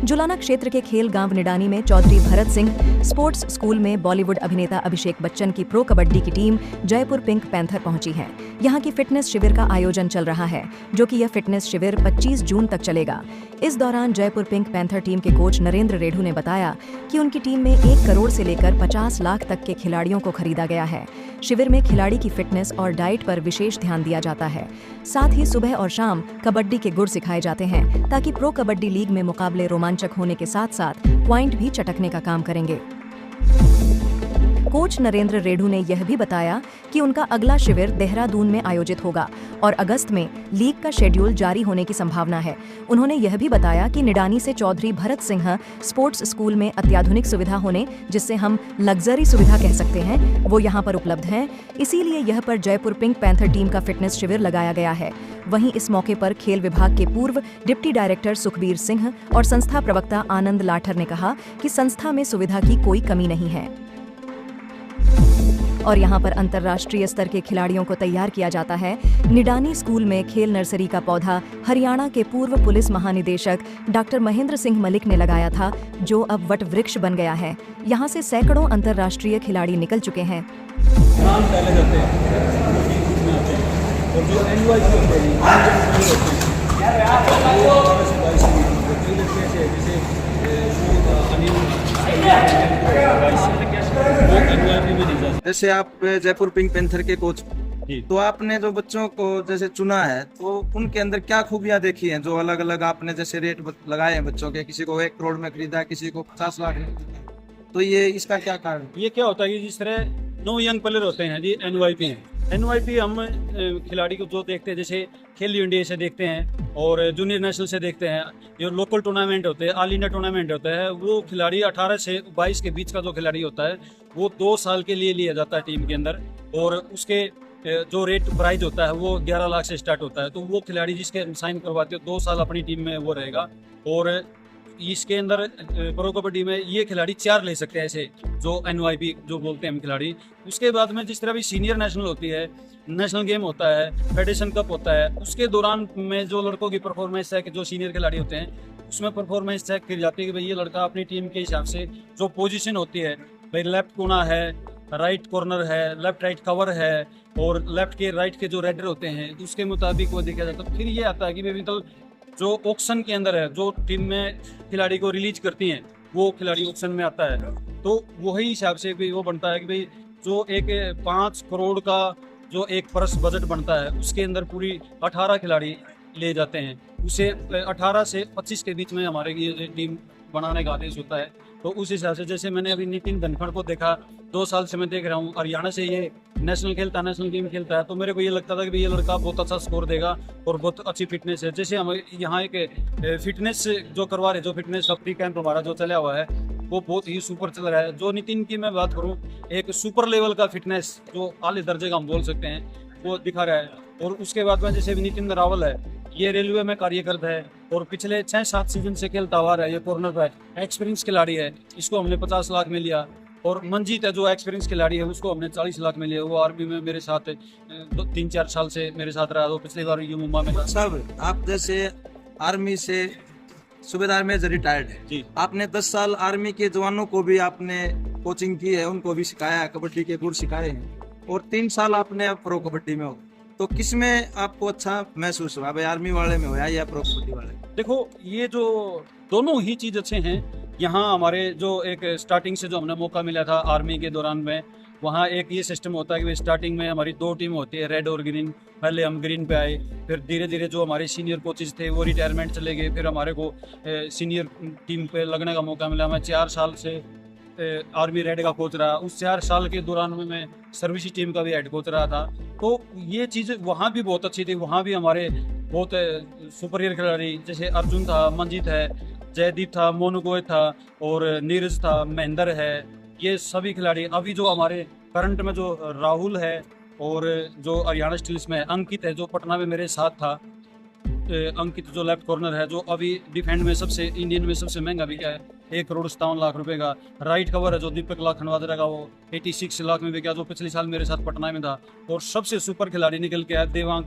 जुलाना क्षेत्र के खेल गांव निडानी में चौधरी भरत सिंह स्पोर्ट्स स्कूल में बॉलीवुड अभिनेता अभिषेक बच्चन की प्रो कबड्डी की टीम जयपुर पिंक पैंथर पहुंची है। यहां की फिटनेस शिविर का आयोजन चल रहा है, जो कि यह फिटनेस शिविर 25 जून तक चलेगा। इस दौरान जयपुर पिंक पैंथर टीम के कोच नरेंद्र रेढ़ू ने बताया कि उनकी टीम में 1 करोड़ से लेकर 50 लाख तक के खिलाड़ियों को खरीदा गया है। शिविर में खिलाड़ी की फिटनेस और डाइट पर विशेष ध्यान दिया जाता है। साथ ही सुबह और शाम कबड्डी के गुर सिखाए जाते हैं, ताकि प्रो कबड्डी लीग में मुकाबले रोमांचक होने के साथ साथ पॉइंट भी चटकने का काम करेंगे। कोच नरेंद्र रेढ़ू ने यह भी बताया कि उनका अगला शिविर देहरादून में आयोजित होगा और अगस्त में लीग का शेड्यूल जारी होने की संभावना है। उन्होंने यह भी बताया कि निडानी से चौधरी भरत सिंह स्पोर्ट्स स्कूल में अत्याधुनिक सुविधा होने, जिससे हम लग्जरी सुविधा कह सकते हैं, वो यहाँ पर उपलब्ध हैं। इसीलिए यह पर जयपुर पिंक पैंथर टीम का फिटनेस शिविर लगाया गया है। वहीं इस मौके पर खेल विभाग के पूर्व डिप्टी डायरेक्टर सुखबीर सिंह और संस्था प्रवक्ता आनंद लाठर ने कहा कि संस्था में सुविधा की कोई कमी नहीं है और यहाँ पर अंतर्राष्ट्रीय स्तर के खिलाड़ियों को तैयार किया जाता है। निडानी स्कूल में खेल नर्सरी का पौधा हरियाणा के पूर्व पुलिस महानिदेशक डॉक्टर महेंद्र सिंह मलिक ने लगाया था, जो अब वट वृक्ष बन गया है। यहाँ से सैकड़ों अंतर्राष्ट्रीय खिलाड़ी निकल चुके हैं। जैसे आप जयपुर पिंक पैंथर के कोच, तो आपने जो बच्चों को जैसे चुना है, तो उनके अंदर क्या खूबियां देखी हैं जो अलग अलग आपने जैसे रेट लगाए हैं बच्चों के? किसी को 1 करोड़ में खरीदा, किसी को 50 लाख में, तो ये इसका क्या कारण? ये क्या होता है कि जिस तरह 9 यंग प्लेयर होते हैं जी, NYP है। NYP हम खिलाड़ी को जो देखते हैं, जैसे खेल इंडिया से देखते हैं और जूनियर नेशनल से देखते हैं, जो लोकल टूर्नामेंट होते हैं, ऑल इंडिया टूर्नामेंट होता है, वो खिलाड़ी 18 से 22 के बीच का जो खिलाड़ी होता है वो 2 साल के लिए लिया जाता है टीम के अंदर, और उसके जो रेट प्राइज होता है वो 11 लाख से स्टार्ट होता है। तो वो खिलाड़ी जिसके साइन करवाते हो 2 साल अपनी टीम में वो रहेगा। और इसके अंदर प्रो कबड्डी में ये खिलाड़ी 4 ले सकते हैं, ऐसे जो NYP जो बोलते हैं हम खिलाड़ी। उसके बाद में जिस तरह भी सीनियर नेशनल होती है, नेशनल गेम होता है, फेडरेशन कप होता है, उसके दौरान में जो लड़कों की परफॉर्मेंस है कि जो सीनियर खिलाड़ी होते हैं उसमें परफॉर्मेंस चेक की जाती है कि भाई ये लड़का अपनी टीम के हिसाब से जो पोजीशन होती है, भाई लेफ्ट कोना है, राइट कॉर्नर है, लेफ्ट राइट कवर है, और लेफ्ट के राइट के जो रेडर होते हैं उसके मुताबिक वो देखा जाता है। फिर ये आता है कि भाई मतलब जो ऑक्शन के अंदर है, जो टीम में खिलाड़ी को रिलीज करती हैं वो खिलाड़ी ऑक्शन में आता है, तो वही हिसाब से भी वो बनता है कि भाई जो एक 5 करोड़ का जो एक पर्स बजट बनता है उसके अंदर पूरी 18 खिलाड़ी ले जाते हैं। उसे 18 से 25 के बीच में हमारे ये टीम बनाने का आदेश होता है। तो उस हिसाब से जैसे मैंने अभी नितिन धनखड़ को देखा, 2 साल से मैं देख रहा हूँ, हरियाणा से ये नेशनल खेलता, नेशनल गेम खेलता है, तो मेरे को ये लगता था कि ये लड़का बहुत अच्छा स्कोर देगा और बहुत अच्छी फिटनेस है। जैसे हम यहाँ एक फिटनेस जो करवा रहे, जो फिटनेस फ्री कैंप हमारा जो चला हुआ है वो बहुत ही सुपर चल रहा है। जो नितिन की मैं बात करूँ, एक सुपर लेवल का फिटनेस जो आले दर्जे का हम बोल सकते हैं वो दिखा रहा है। और उसके बाद में जैसे नितिन रावल है, ये रेलवे में कार्यरत है और पिछले 6-7 सीजन से खेलता हुआ है, ये कॉर्नर पर एक्सपीरियंस खिलाड़ी है, इसको हमने 50 लाख में लिया। और मंजीत है जो एक्सपीरियंस खिलाड़ी है, उसको हमने 40 लाख में लिया। वो आर्मी में मेरे साथ 3-4 साल से मेरे साथ रहा, वो पिछली बार ये मुंबई में था। सब आप जैसे आर्मी से सूबेदार में रिटायर्ड है जी, आपने 10 साल आर्मी के जवानों को भी आपने कोचिंग की है, उनको भी सिखाया, कबड्डी के गुर सिखाए हैं, और 3 साल आपने प्रो कबड्डी में हो, तो किस में आपको अच्छा महसूस हुआ? भाई आर्मी वाले में होया या प्रो कबड्डी वाले? देखो ये जो दोनों ही चीज़ अच्छे हैं। यहाँ हमारे जो एक स्टार्टिंग से जो हमने मौका मिला था आर्मी के दौरान में, वहाँ एक ये सिस्टम होता है कि स्टार्टिंग में हमारी 2 टीम होती है, रेड और ग्रीन। पहले हम ग्रीन पे आए, फिर धीरे धीरे जो हमारे सीनियर कोचेज थे वो रिटायरमेंट चले गए, फिर हमारे को सीनियर टीम पे लगने का मौका मिला। मैं 4 साल से आर्मी रेड का कोच रहा। उस 4 साल के दौरान में मैं सर्विस टीम का भी हेड कोच रहा था। तो ये चीज़ वहाँ भी बहुत अच्छी थी। वहाँ भी हमारे बहुत सुपरियर खिलाड़ी जैसे अर्जुन था, मंजीत है, जयदीप था, मोनू गोय था, और नीरज था, महेंद्र है, ये सभी खिलाड़ी। अभी जो हमारे करंट में जो राहुल है, और जो हरियाणा स्टील्स में अंकित है जो पटना में मेरे साथ था, अंकित जो लेफ्ट कॉर्नर है, जो अभी डिफेंड में सबसे इंडियन में सबसे महंगा बिका है, 1 करोड़ 57 लाख रुपए का। राइट कवर है जो दीपक लाख खंडवादरा का, वो 86 लाख में बिका, जो पिछले साल मेरे साथ पटना में था। और सबसे सुपर खिलाड़ी निकल के आया देवांग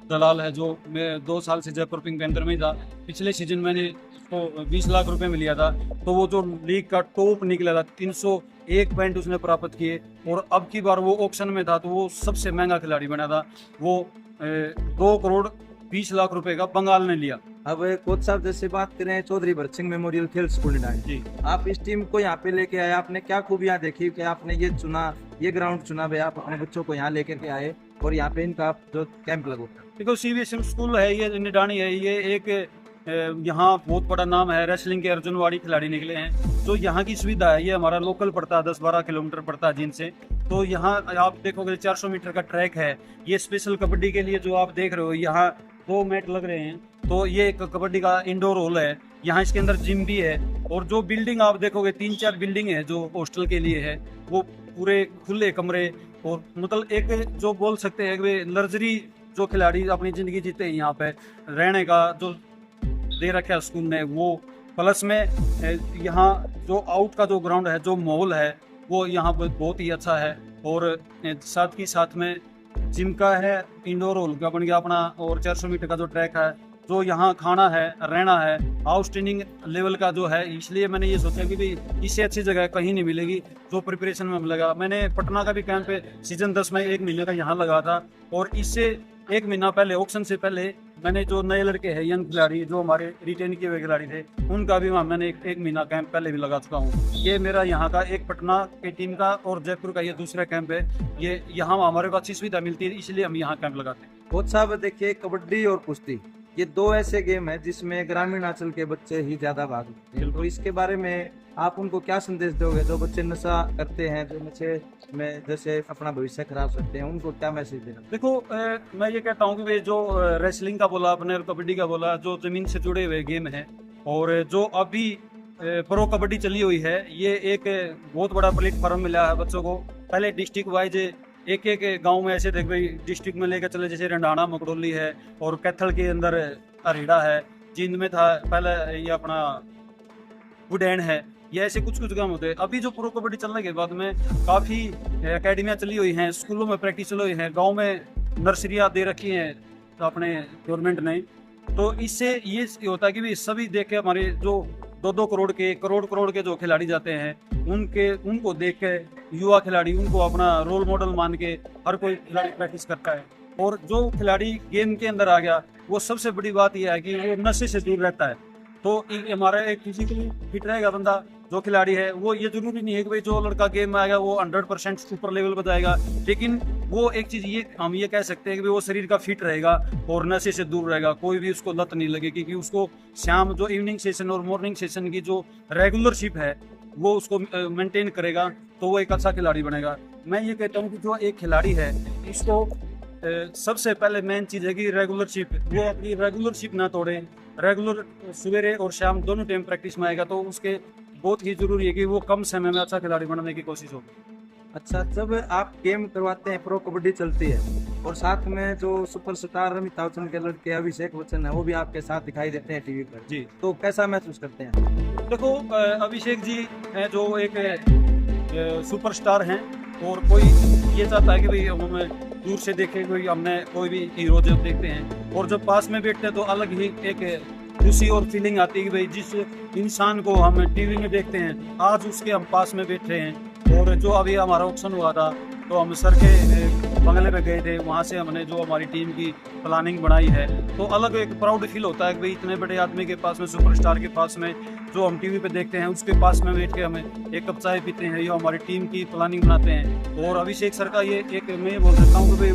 दलाल है जो मैं 2 साल से जयपुर पिंक पैंथर में ही था। पिछले सीजन मैंने उसको 20 लाख रुपए में लिया था, तो वो जो लीग का टॉप निकला था 301 पॉइंट उसने प्राप्त किए, और अब की बार वो ऑक्शन में था तो वो सबसे महंगा खिलाड़ी बना था। वो 2 करोड़ 20 लाख रुपए का बंगाल ने लिया। अब कोच साहब जैसे बात करें चौधरी भरत सिंह मेमोरियल खेल स्कूल निडानी जी, आप इस टीम को यहाँ पे लेके आए, आपने क्या खूबियां देखी कि आपने ये चुना, ये ग्राउंड चुना भाई, आप अपने बच्चों को यहाँ लेकर के आए और यहाँ पे इनका आप जो कैंप लगो? देखो CBSE स्कूल है ये निडानी है, ये एक यहाँ बहुत बड़ा नाम है, रेसलिंग के अर्जुनवाड़ी खिलाड़ी निकले हैं। तो यहाँ की सुविधा है, ये हमारा लोकल पड़ता है, 10-12 किलोमीटर पड़ता है जिनसे। तो यहाँ आप देखोगे 400 मीटर का ट्रैक है, ये स्पेशल कबड्डी के लिए जो आप देख रहे हो, यहाँ 2 मैट लग रहे हैं। तो ये एक कबड्डी का इंडोर हॉल है, यहाँ इसके अंदर जिम भी है, और जो बिल्डिंग आप देखोगे 3-4 बिल्डिंग है जो हॉस्टल के लिए है, वो पूरे खुले कमरे, और मतलब एक जो बोल सकते हैं कि लग्जरी जो खिलाड़ी अपनी ज़िंदगी जीते हैं यहाँ पे रहने का जो दे रखा है स्कूल ने, वो प्लस में यहाँ जो आउट का जो ग्राउंड है, जो माहौल है, वो यहाँ पर बहुत ही अच्छा है। और साथ ही साथ में जिम का है, इंडोर हॉल का बन गया अपना, और 400 मीटर का जो ट्रैक है, जो यहाँ खाना है, रहना है, आउटस्टैंडिंग लेवल का जो है। इसलिए मैंने ये सोचा कि भाई इससे अच्छी जगह कहीं नहीं मिलेगी जो प्रिपरेशन में लगा। मैंने पटना का भी कैंप सीजन 10 में 1 महीने का यहाँ लगा था, और इससे 1 महीना पहले ऑक्शन से पहले मैंने जो नए लड़के हैं, यंग खिलाड़ी जो हमारे रिटेन किए हुए खिलाड़ी थे, उनका भी वहाँ मैंने एक महीना कैंप पहले भी लगा चुका हूँ। ये मेरा यहाँ का एक पटना की टीम का और जयपुर का ये दूसरा कैंप है। ये यहाँ हमारे को अच्छी सुविधा मिलती है, इसलिए हम यहाँ कैंप लगाते हैं। कोच साहब देखिए, कबड्डी और कुश्ती ये 2 ऐसे गेम है जिसमें ग्रामीण अंचल के बच्चे ही ज्यादा भाग लेते हैं, तो इसके बारे में आप उनको क्या संदेश दोगे? जो बच्चे नशा करते हैं, जो नशे में जैसे अपना भविष्य खराब करते हैं, उनको क्या मैसेज देना? देखो मैं ये कहता हूँ कि भाई जो रेसलिंग का बोला आपने और कबड्डी का बोला, जो जमीन से जुड़े हुए गेम है, और जो अभी प्रो कबड्डी चली हुई है, ये एक बहुत बड़ा प्लेटफॉर्म मिला है बच्चों को। पहले डिस्ट्रिक्ट वाइज एक गांव में ऐसे देख भाई डिस्ट्रिक्ट में लेकर चले, जैसे रंडाना मकड़ोली है, और कैथल के अंदर अरेड़ा है, जींद में था पहले ये अपना गुडैन है, ये ऐसे कुछ गांव होते हैं। अभी जो प्रो कबड्डी चलने के बाद में काफ़ी एकेडमियाँ चली हुई हैं, स्कूलों में प्रैक्टिस चली हुई है, गाँव में नर्सरियाँ दे रखी हैं अपने गवर्नमेंट ने। तो इससे ये होता है कि भी सभी देख के हमारे जो 2-2 करोड़ के जो खिलाड़ी जाते हैं, उनको देख के युवा खिलाड़ी उनको अपना रोल मॉडल मान के हर कोई खिलाड़ी प्रैक्टिस करता है। और जो खिलाड़ी गेम के अंदर आ गया, वो सबसे बड़ी बात यह है कि वो नशे से दूर रहता है। तो हमारा एक फिजिकली फिट रहेगा बंदा, जो खिलाड़ी है, वो ये जरूरी नहीं है कि भाई जो लड़का गेम में आएगा वो 100% सुपर लेवल बताएगा, लेकिन वो एक चीज़ ये हम ये कह सकते हैं कि वो शरीर का फिट रहेगा और नशे से दूर रहेगा, कोई भी उसको लत नहीं लगेगी, क्योंकि उसको शाम जो इवनिंग सेशन और मॉर्निंग सेशन की जो रेगुलरशिप है वो उसको मेंटेन करेगा, तो वो एक अच्छा खिलाड़ी बनेगा। मैं ये कहता हूँ कि जो एक खिलाड़ी है, इसको सबसे पहले मेन चीज़ है कि रेगुलरशिप, वो अपनी रेगुलरशिप ना तोड़े। रेगुलर सवेरे और शाम दोनों टाइम प्रैक्टिस में आएगा, तो उसके बहुत ही जरूरी है कि वो कम समय में अच्छा खिलाड़ी बनने की कोशिश हो। अच्छा, जब आप गेम करवाते हैं, प्रो कबड्डी चलती है, और साथ में जो सुपरस्टार अमिताभ बच्चन के लड़के अभिषेक बच्चन है, वो भी आपके साथ दिखाई देते हैं टीवी पर जी, तो कैसा महसूस करते हैं? देखो अभिषेक जी हैं जो एक सुपरस्टार हैं, और कोई ये चाहता है कि भाई हमें दूर से देखे, कोई भी हीरो जब देखते हैं और जब पास में बैठते हैं तो अलग ही एक खुशी और फीलिंग आती है कि भाई जिस इंसान को हम टीवी में देखते हैं, आज उसके हम पास में बैठे हैं। और जो अभी हमारा ऑक्शन हुआ था, तो हम सर के बंगले में गए थे, वहाँ से हमने जो हमारी टीम की प्लानिंग बनाई है, तो अलग एक प्राउड फील होता है कि भाई इतने बड़े आदमी के पास में, सुपरस्टार के पास में, जो हम टीवी पे देखते हैं, उसके पास में बैठ के हमें एक कप चाय पीते हैं, या हमारी टीम की प्लानिंग बनाते हैं। और अभिषेक सर का ये एक मैं बोल सकता हूँ कि भाई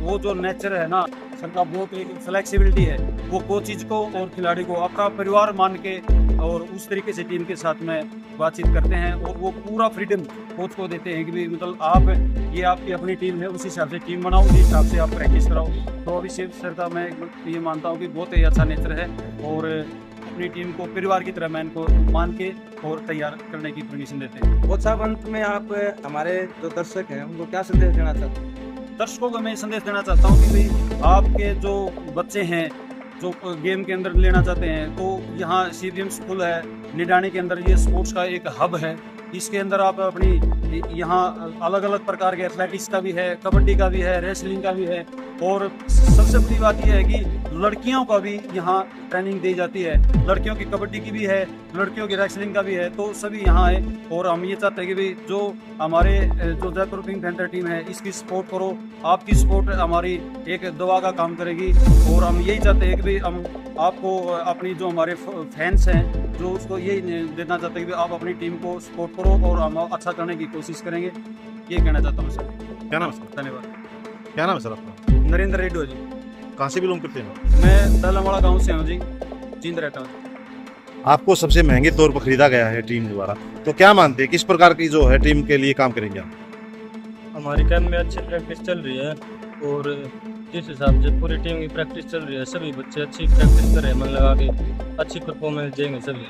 वो जो नेचर है ना सर का, बहुत एक फ्लेक्सिबिलिटी है, वो कोई चीज़ को और खिलाड़ी को अपना परिवार मान के और उस तरीके से टीम के साथ में बातचीत करते हैं, और वो पूरा फ्रीडम कोच को देते हैं कि भाई मतलब ये आपकी अपनी टीम है, उस हिसाब से टीम बनाओ, उस हिसाब से आप प्रैक्टिस कराओ। तो अभिषेक सर का मैं ये मानता हूँ कि बहुत ही अच्छा नेचर है, और अपनी टीम को परिवार की तरह मैन को मान के और तैयार करने की परमिशन देते हैं। बहुत साहब, अंत में आप हमारे जो दर्शक हैं उनको क्या संदेश देना चाहते हैं? दर्शकों को मैं संदेश देना चाहता हूँ कि भाई आपके जो बच्चे हैं जो गेम के अंदर लेना चाहते हैं, तो यहाँ CBM स्कूल है निडानी के अंदर, ये स्पोर्ट्स का एक हब है, इसके अंदर आप अपनी यहाँ अलग अलग प्रकार के एथलेटिक्स का भी है, कबड्डी का भी है, रेसलिंग का भी है, और सबसे बड़ी बात यह है कि लड़कियों का भी यहाँ ट्रेनिंग दी जाती है। लड़कियों की कबड्डी की भी है, लड़कियों की रेसलिंग का भी है, तो सभी यहाँ है। और हम ये चाहते हैं कि भाई जो हमारे जो जयपुर पिंक पैंथर टीम है इसकी सपोर्ट करो। आपकी सपोर्ट हमारी एक दवा का काम करेगी, और हम यही चाहते हैं कि भाई हम आपको अपनी जो हमारे फैंस हैं जो उसको यही देना चाहते हैं कि आप अपनी टीम को सपोर्ट करो और हम अच्छा करने की कोशिश करेंगे। ये कहना चाहता हूँ सर। क्या नाम है सर? धन्यवाद। क्या नाम है सर आपका? नरेंद्र रेड्डी हो जी। कहाँ से बिलोंग करते हैं? मैं दलमवाड़ा गांव से हूँ जी, जींद रहता हूँ। आपको सबसे महंगे तौर पर खरीदा गया है टीम द्वारा, तो क्या मानते हैं किस प्रकार की जो है टीम के लिए काम करेंगे आप? हमारी कैंप में अच्छी प्रैक्टिस चल रही है, और जिस हिसाब से पूरी टीम की प्रैक्टिस चल रही है, सभी बच्चे अच्छी प्रैक्टिस कर रहे हैं, मन लगा के अच्छी परफॉर्मेंस देंगे सभी।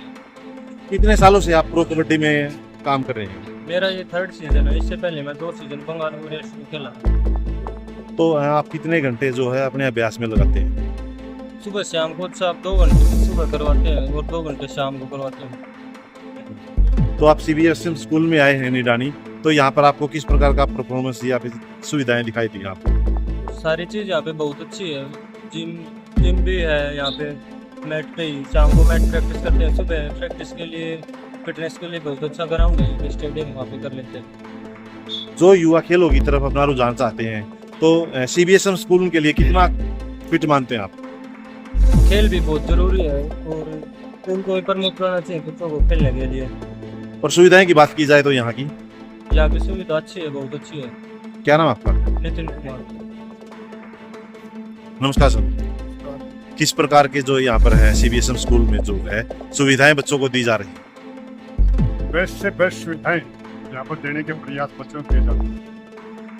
कितने सालों से आप प्रो कबड्डी में काम कर रहे हैं? मेरा ये 3rd सीजन है। इससे पहले मैं 2 सीजन बंगाल में खेला। तो आप कितने घंटे जो है अपने अभ्यास में लगाते हैं? सुबह शाम खुद से आप 2 घंटे सुबह करवाते हैं और 2 घंटे शाम को करवाते हैं। तो आप CBSM स्कूल में आए हैं निडानी, तो यहाँ पर आपको किस प्रकार का परफॉर्मेंस या फिर सुविधाएं दिखाई दी आपको? सारी चीज़ यहाँ पे बहुत अच्छी है। जिम भी है यहाँ पे, मैट पे ही शाम को मैट प्रैक्टिस करते हैं, सुबह प्रैक्टिस के लिए फिटनेस के लिए बहुत अच्छा ग्राउंड है, स्टेडियम वहाँ पे कर लेते हैं। जो युवा खेलों की तरफ अपना रुझान चाहते हैं, तो CBSM स्कूल के लिए कितना फिट मानते हैं आप? खेल भी बहुत जरूरी है, और उनको भी प्रमोट करना चाहिए बच्चों को खेलने के लिए। और सुविधाएं की बात की जाए तो यहाँ की सुविधा अच्छी है, बहुत अच्छी है। क्या नाम आपका? नितिन कुमार। नमस्कार सर। किस प्रकार के जो यहाँ पर है CBSM स्कूल में जो है सुविधाएं बच्चों को दी जा रही है? बेस्ट से बेस्ट सुविधाएं यहाँ पर देने के प्रयास बच्चों के जाते हैं।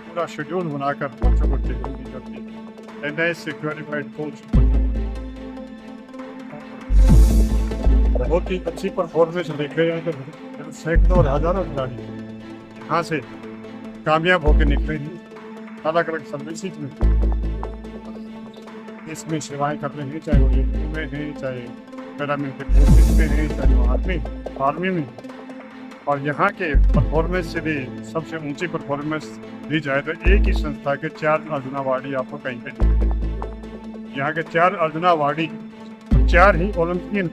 पूरा शेड्यूल बनाकर बच्चों को ट्रेनिंग दी जाती है। NIS से क्वालिफाइड कोच बहुत ही अच्छी परफॉर्मेंस देखे हैं। सैकड़ों और हजारों खिलाड़ी यहाँ से कामयाब होकर निकले हैं। अलग अलग सर्विसेज में इसमें सेवाएं कर रहे हैं, चाहे वो रेलवे में हैं, चाहे पैरामिलिट्री फोर्सेज में हैं, चाहे वो आर्मी में। और यहाँ के परफॉर्मेंस से भी सबसे ऊंची परफॉर्मेंस दी जाए तो एक ही संस्था के 4 अर्जुन अवार्डी आपको कहीं पे नहीं मिलेंगे। यहाँ के 4 अर्जुन अवार्डी, 4 ही ओलंपियन,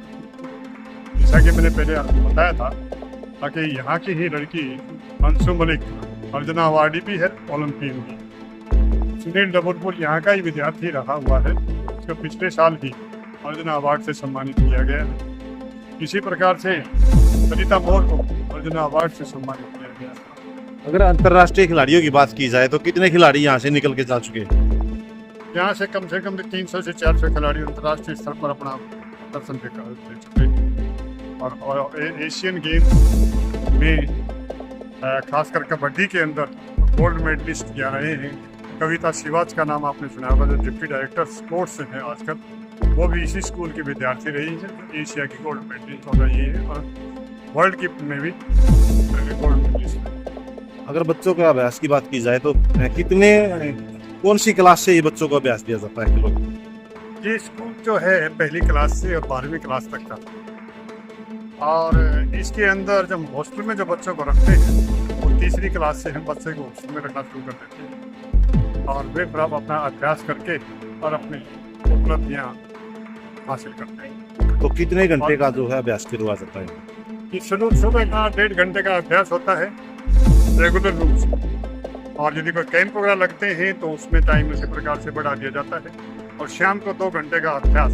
जैसा कि मैंने पहले बताया था, ताकि यहाँ की ही लड़की अंशु मलिक अर्जुन अवार्डी भी है, ओलंपियन भी। सुनील डबरपुर यहाँ का ही विद्यार्थी रहा हुआ है, उसको पिछले साल ही अर्जुन अवार्ड से सम्मानित किया गया है। इसी प्रकार से सरिता मोर को अर्जुन अवार्ड से सम्मानित किया गया। अगर अंतर्राष्ट्रीय खिलाड़ियों की बात की जाए तो कितने खिलाड़ी यहाँ से निकल के जा चुके हैं? यहाँ से कम 300 से 400 खिलाड़ी अंतर्राष्ट्रीय स्तर पर अपना दर्शन दे चुके हैं। और एशियन गेम्स में खासकर कबड्डी के अंदर गोल्ड मेडलिस्ट जा रहे हैं। कविता शिवाज का नाम आपने सुना होगा, जो डिप्टी डायरेक्टर स्पोर्ट्स हैं आजकल, वो भी इसी स्कूल की विद्यार्थी रही है। एशिया की गोल्ड मेडलिस्ट हो रही है और वर्ल्ड की में भी गोल्ड मेडलिस्ट है। अगर बच्चों के अभ्यास की बात की जाए तो कौन सी क्लास से ये बच्चों को अभ्यास दिया जाता है? ये स्कूल जो है 1ली क्लास से और 12वीं क्लास तक का, और इसके अंदर जब हॉस्टल में जो बच्चों को रखते हैं वो 3री क्लास से हम बच्चे को हॉस्टल में रखना शुरू कर देते हैं, और वे फिर अपना अभ्यास करके और अपनी उपलब्धियाँ हासिल करते हैं। तो कितने घंटे का जो है अभ्यास करवा जाता है? ये सुबह का 1.5 घंटे का अभ्यास होता है रेगुलर रूप से, और यदि कोई कैंप वगैरह लगते हैं तो उसमें टाइम इसी प्रकार से बढ़ा दिया जाता है। और शाम को 2 घंटे का अभ्यास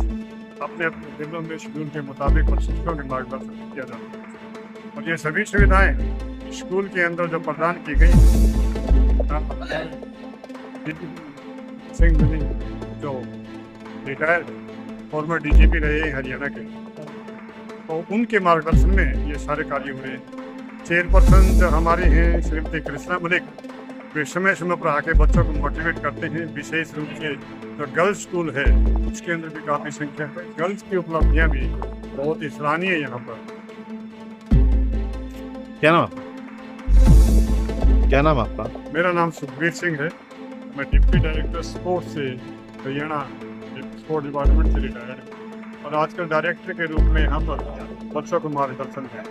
अपने अपने दिनों में शेड्यूल के मुताबिक प्रशिक्षकों के मार्गदर्शन से किया जाता है। और ये सभी सुविधाएं स्कूल के अंदर जो प्रदान की गई सिंह जो रिटायर्ड फॉर्मर DGP रहे हैं हरियाणा के, तो उनके मार्गदर्शन में ये सारे कार्य हुए। चेयरपर्सन जो हमारे हैं श्रीमती कृष्णा मलिक, वे समय समय पर आके बच्चों को मोटिवेट करते हैं। विशेष रूप से जो गर्ल्स स्कूल है उसके अंदर भी काफ़ी संख्या है। गर्ल्स की उपलब्धियाँ भी बहुत ही सराहनीय है यहाँ पर। क्या नाम आपका? मेरा नाम सुखबीर सिंह है। मैं डिप्टी डायरेक्टर स्पोर्ट्स से हरियाणा स्पोर्ट डिपार्टमेंट से रिटायर्ड हूँ, और आजकल डायरेक्टर के रूप में यहाँ पर बच्चों को मार्गदर्शन है।